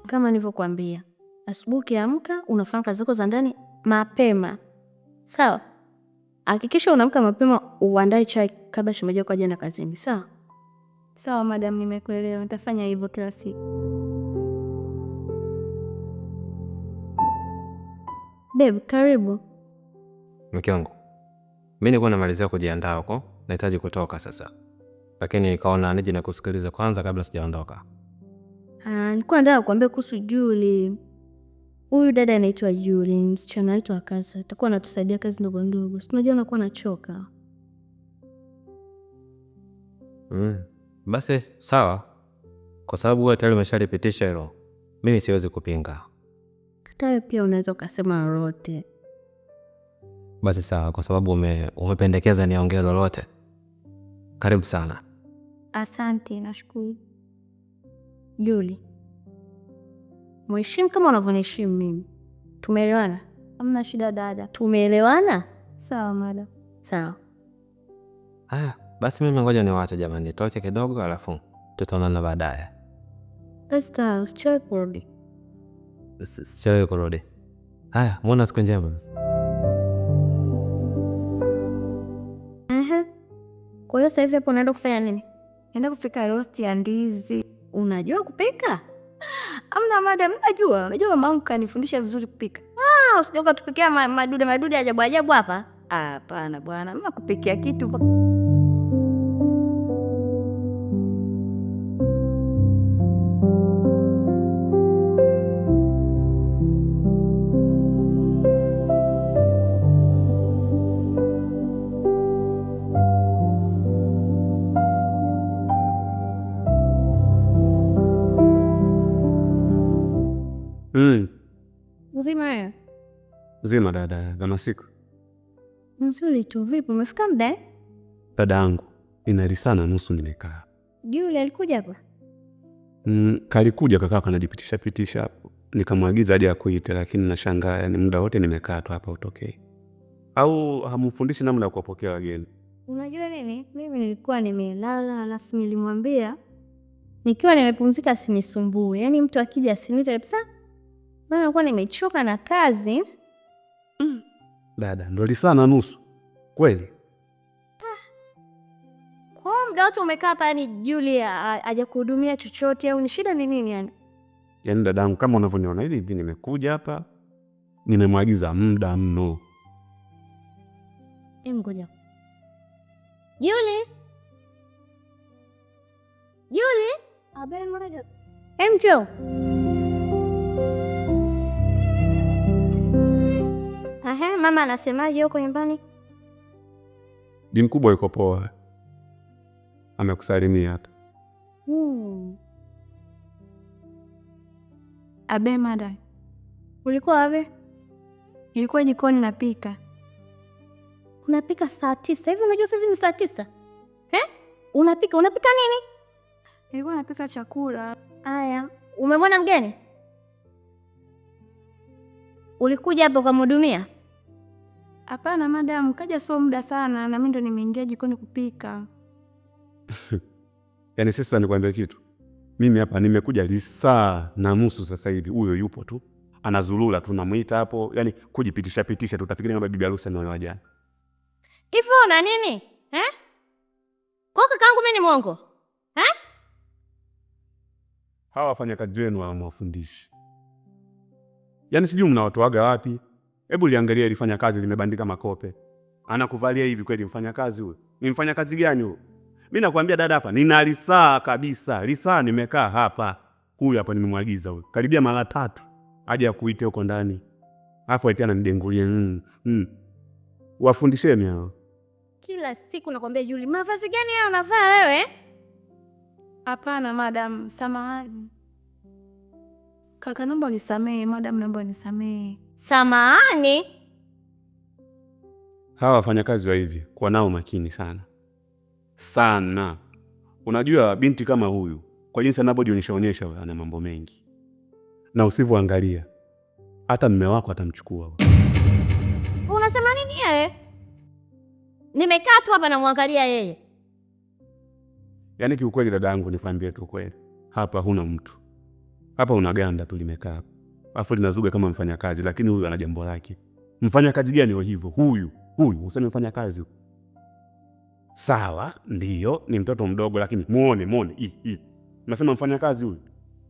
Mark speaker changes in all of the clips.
Speaker 1: Kama nilivyokuambia, asubuhi ukiamka unafanya kazi zako za ndani mapema. Sawa? Hakikisha unaamka mapema uandae chai kabla shemeji yako aje na kazini. Sawa?
Speaker 2: Sawa madam, nimekuelewa. Nitafanya hivyo kila siku.
Speaker 1: Babe, karibu.
Speaker 3: Mke wangu, mimi nilikuwa namalizia kujiandaa huko, nahitaji kutoka sasa. Lakini nikaona nije na kusikiliza kwanza kabla sijaondoka.
Speaker 1: Nilikuwa nataka kukuambia kuhusu Julie. Huyu dada anaitwa Julie, msichana wetu wa kazi. Atakuwa anatusaidia kazi ndogo ndogo. Si unajua anakuwa anachoka.
Speaker 3: Basi sawa. Kwa sababu wewe tayari umeshalipitisha hilo, mimi siwezi kupinga.
Speaker 1: Hata pia unaweza ukasema lolote.
Speaker 3: Basi sawa, kwa sababu umependekeza niongee lolote. Karibu sana.
Speaker 2: Asante, nashukuru.
Speaker 1: Julie, mheshimu kama unavyoniheshimu mimi. Tumeelewana?
Speaker 2: Hamna shida dada.
Speaker 1: Tumeelewana?
Speaker 2: Sawa madam.
Speaker 1: Sawa.
Speaker 3: Haya, basi mimi ngoja niwaache jamani, nitoke kidogo alafu tutaonana baadaye.
Speaker 1: Esther, usichoke kurudi.
Speaker 3: Sichoke kurudi. Haya, muone siku njema basi.
Speaker 1: Kwa hiyo sasa hivi hapo unaenda kufanya nini?
Speaker 2: Naenda kupika roast ya ndizi.
Speaker 1: Unajua kupika?
Speaker 2: Amna madam, najua. Unajua mama kanifundisha vizuri kupika.
Speaker 1: Usije ukatupikia madude ajabu ajabu hapa.
Speaker 2: Hapana bwana, mimi nakupikia kitu.
Speaker 1: Mzima.
Speaker 4: Mzima dada, kama siku.
Speaker 1: Nzuri tu, vipi umefika muda?
Speaker 4: Dada yangu, ina sana nusu nimekaa.
Speaker 1: Julie alikuja hapa?
Speaker 4: Kalikuja kaka kanajipitisha hapo. Nikamwagiza aje akuite, lakini nashangaa yani muda wote nimekaa tu hapa utokee. Au hamfundishi namna ya kuwapokea wageni?
Speaker 1: Unajua nini? Mimi nilikuwa nimelala, alafu nilimwambia nikiwa nimepumzika asinisumbue. Yaani mtu akija asiniite kabisa. Mimi nilikuwa nimechoka na kazi.
Speaker 4: Dada, ndo sana nusu. Kweli?
Speaker 1: Kwa muda wote umekaa hapa yani Julie hajakuhudumia chochote au ni shida ni nini yani?
Speaker 4: Yaani dadangu kama unavyoniona hivi nimekuja hapa. Nimemwagiza muda mno.
Speaker 1: Ngoja. Julie. Abe mmoja. Njoo. Mama anasemaje huko nyumbani?
Speaker 4: Bi mkubwa yuko poa. Amekusalimia hata.
Speaker 2: Abe madam.
Speaker 1: Ulikuwa wapi?
Speaker 2: Nilikuwa jikoni napika.
Speaker 1: Unapika saa 9. Hivi unajua sasa ni saa 9? Unapika nini?
Speaker 2: Nilikuwa napika chakula.
Speaker 1: Aya, umemwona mgeni? Ulikuja hapo kumhudumia?
Speaker 2: Hapana madam, kaja sio muda sana na mimi ndo nimeingia jikoni kupika.
Speaker 4: Yaani sasa nikwambia kitu. Mimi hapa nimekuja lisaa na nusu sasa hivi. Huyo yupo tu. Anazulula tunamuita hapo, yani kujipitisha tutafikiri kama bibi harusi na wale jana.
Speaker 1: Hivyo na nini? Kwa kakaangu mimi ni mwongo?
Speaker 4: Hawa wafanyakazi wenu wamewafundisha. Yaani sijui mnawatoaga wapi. Hebu liangalia ilifanya kazi zimebandika makope. Anakuvalia hivi kweli mfanyakazi huyo? Ni mfanyakazi gani huyo? Mimi nakwambia dada hapa nina lisaa kabisa. Lisaa nimekaa hapa. Huyu hapa nimemwagiza huyo. Karibia mara 3 aje akuite huko ndani. Alafu aitana nidengulie. Wafundisheni hao.
Speaker 1: Kila siku nakwambia Julie, mavazi gani haya unavaa wewe?
Speaker 2: Hapana madam, samahani. Kaka naomba unisamehe, madam naomba unisamehe.
Speaker 1: Samahani?
Speaker 4: Hawa wafanyakazi wa hivi kwa nao makini sana. Sana. Unajua binti kama huyu, kwa jinsi anavyojionyesha ana mambo mengi. Na usivyoangalia hata mume wako atamchukua.
Speaker 1: Unasema nini wewe? Nimekaa tu hapa namwangalia yeye.
Speaker 4: Yaani kiukweli dada yangu nikwambie tu kweli. Hapa huna mtu. Hapa unaganda tu limekaa. Alafu linazuga kama mfanyakazi, lakini huyu ana jambo lake. Mfanyakazi gani hivyo? Huyu useme mfanyakazi. Sawa, ndio ni mtoto mdogo, lakini muone. Nasema mfanyakazi huyu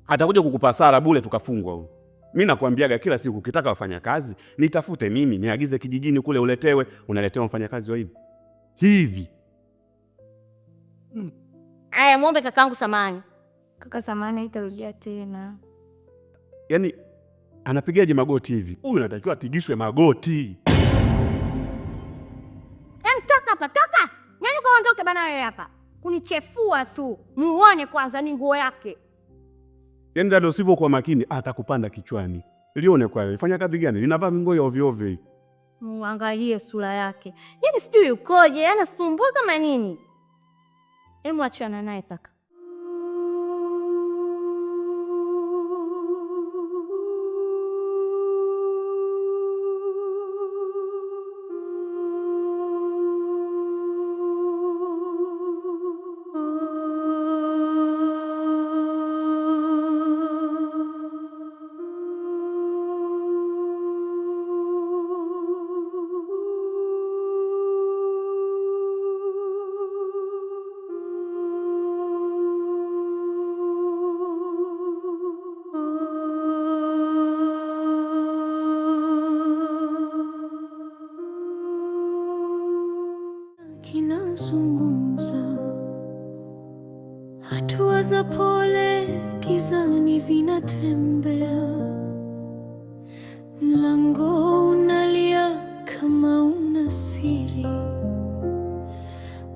Speaker 4: atakuja kukupa sara bure tukafungwa huyu. Mimi nakwambiaga kila siku ukitaka wafanyakazi nitafute mimi, niagize kijijini kule uletewe, unaletewa mfanyakazi wa hivi.
Speaker 1: Aya, muombe kakaangu samani.
Speaker 2: Kaka samani itarudia tena.
Speaker 4: Yaani anapigaje magoti hivi? Huyu anatakiwa apigishwe magoti.
Speaker 1: Toka hapa, toka. Nyanyuka uondoke bana wewe hapa. Kunichefua tu. Muone kwanza ni nguo yake.
Speaker 4: Yaani dada usipokuwa makini atakupanda kichwani. Lione kwa wewe. Fanya kazi gani? Linavaa nguo ya ovyo ovyo.
Speaker 1: Muangalie sura yake. Yaani sijui ukoje, anasumbua kama nini. Hebu achana naye kaka.
Speaker 5: Kinazungumza, hatua za pole gizani zinatembea, mlango unalia kama una siri,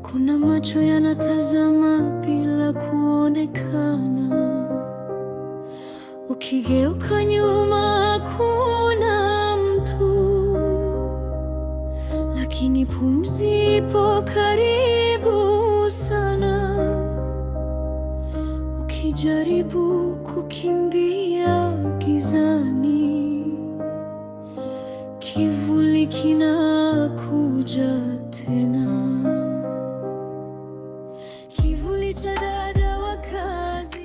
Speaker 5: kuna macho yanatazama bila kuonekana, ukigeuka nyuma hakuna mtu, lakini pumzi ipo karibu sana. Ukijaribu kukimbia gizani, kivuli kinakuja tena, kivuli cha dada wa kazi.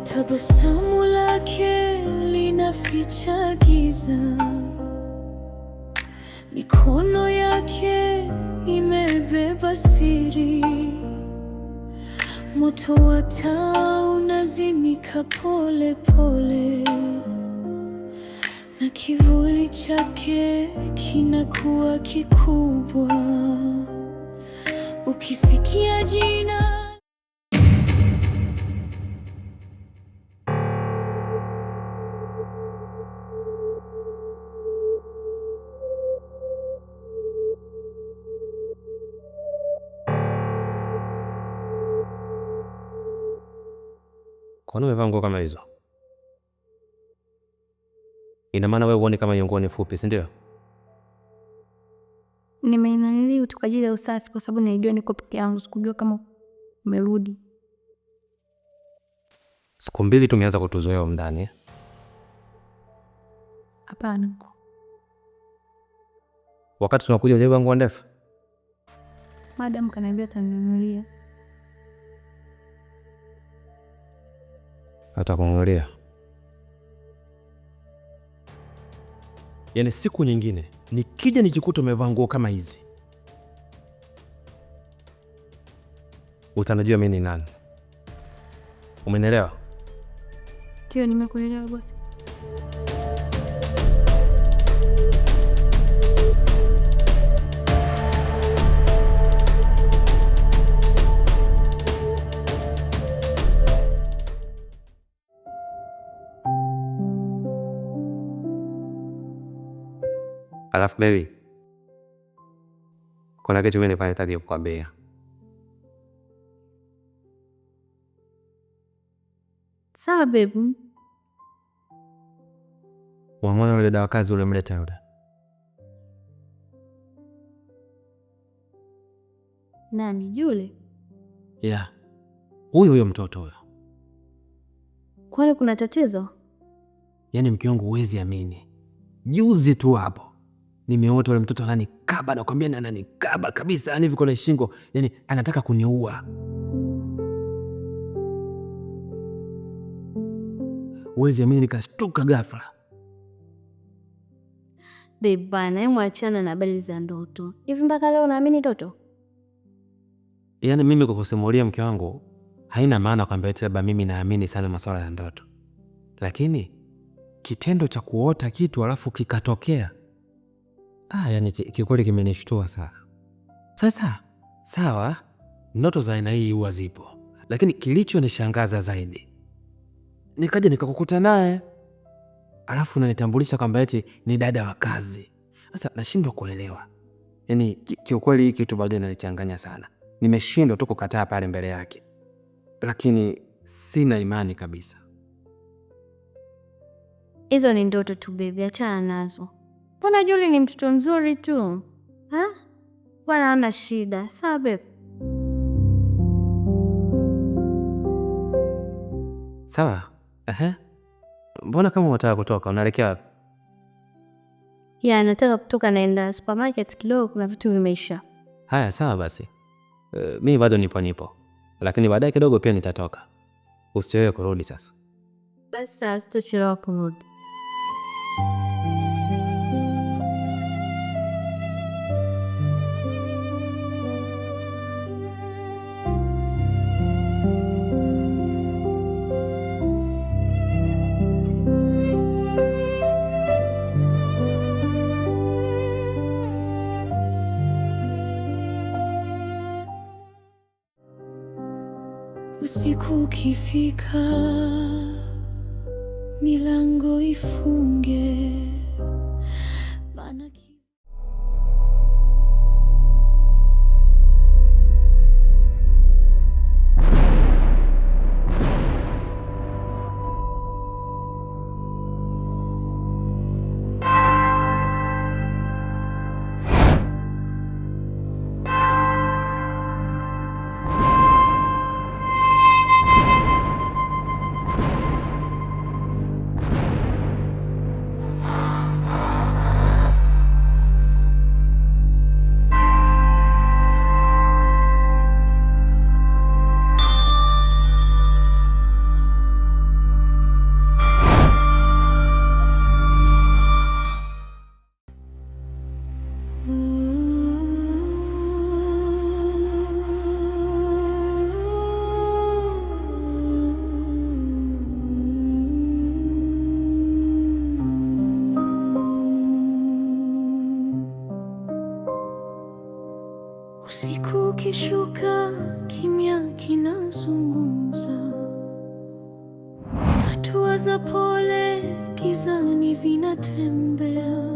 Speaker 5: Tabasamu lake linaficha giza, mikono yake imebeba siri, moto wa taa unazimika pole pole, na kivuli chake kinakuwa kikubwa, ukisikia jina.
Speaker 3: Kwani umevaa nguo kama hizo? Ina maana wewe uone kama hiyo nguo ni fupi, si ndio?
Speaker 2: Nimeinanili tu kwa ajili ya usafi kwa sababu naijua niko peke yangu, sikujua kama umerudi.
Speaker 3: Siku 2 tumeanza kutuzoea ndani.
Speaker 2: Hapana.
Speaker 3: Wakati tunakuja uje nguo ndefu.
Speaker 2: Madam kaniambia ataninunulia.
Speaker 3: Atakununulia. Yaani siku nyingine nikija nikikuta umevaa nguo kama hizi, utanijua mimi ni nani. Umenielewa?
Speaker 2: Ndio, nimekuelewa bosi.
Speaker 3: Alafu baby, kuna kitu mimi nahitaji kukwambia.
Speaker 1: Sawa baby.
Speaker 3: Wamwona yule dada wa kazi ule mleta yule?
Speaker 1: Nani yule?
Speaker 3: Yeah. Huyo mtoto huyo.
Speaker 1: Kwani kuna tatizo?
Speaker 3: Yaani mke wangu huwezi amini. Juzi tu hapo nimeota yule mtoto ananikaba, nakwambia na ananikaba kabisa, yani viko na shingo, yani anataka kuniua. Huwezi amini, nikashtuka ghafla.
Speaker 1: Bana, hebu achana na habari za ndoto. Hivi mpaka leo unaamini ndoto?
Speaker 3: Yaani mimi kukusimulia mke wangu haina maana kwamba eti labda mimi naamini sana masuala ya ndoto. Lakini kitendo cha kuota kitu alafu kikatokea, yani kikweli kimenishtua sana. Sasa sawa, ndoto za aina hii huwa zipo, lakini kilichonishangaza zaidi, nikaja nikakukuta naye alafu unanitambulisha kwamba eti ni dada wa kazi. Sasa nashindwa kuelewa. Yaani kiukweli hii kitu bado inanichanganya sana. Nimeshindwa tu kukataa pale mbele yake, lakini sina imani kabisa.
Speaker 1: Hizo ni ndoto tu baby, achana nazo. Mbona Juli ni mtoto mzuri tu. Bwana hana shida. Sawa baby.
Speaker 3: Sawa. Mbona kama unataka kutoka, unaelekea wapi?
Speaker 1: Ya, nataka kutoka, naenda supermarket kidogo, kuna vitu vimeisha.
Speaker 3: Haya, sawa basi. Mimi bado nipo. Lakini baadaye kidogo pia nitatoka. Usichelewe kurudi sasa.
Speaker 1: Basi sasa sitochelewa kurudi.
Speaker 5: Usiku ukifika, milango ifunge, maana usiku ukishuka, kimya kinazungumza, hatua za pole gizani zinatembea,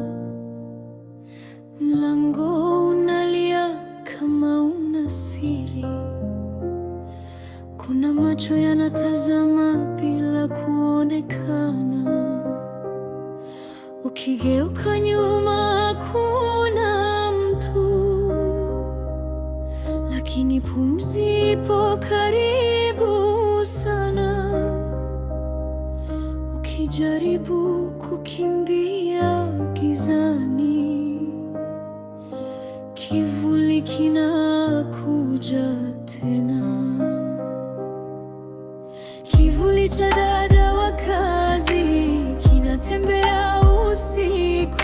Speaker 5: mlango unalia kama una siri, kuna macho yanatazama bila kuonekana, ukigeuka nyuma hakuna mtu, lakini pumzi ipo karibu sana. Ukijaribu kukimbia gizani, kivuli kinakuja tena. Kivuli cha dada wa kazi kinatembea usiku,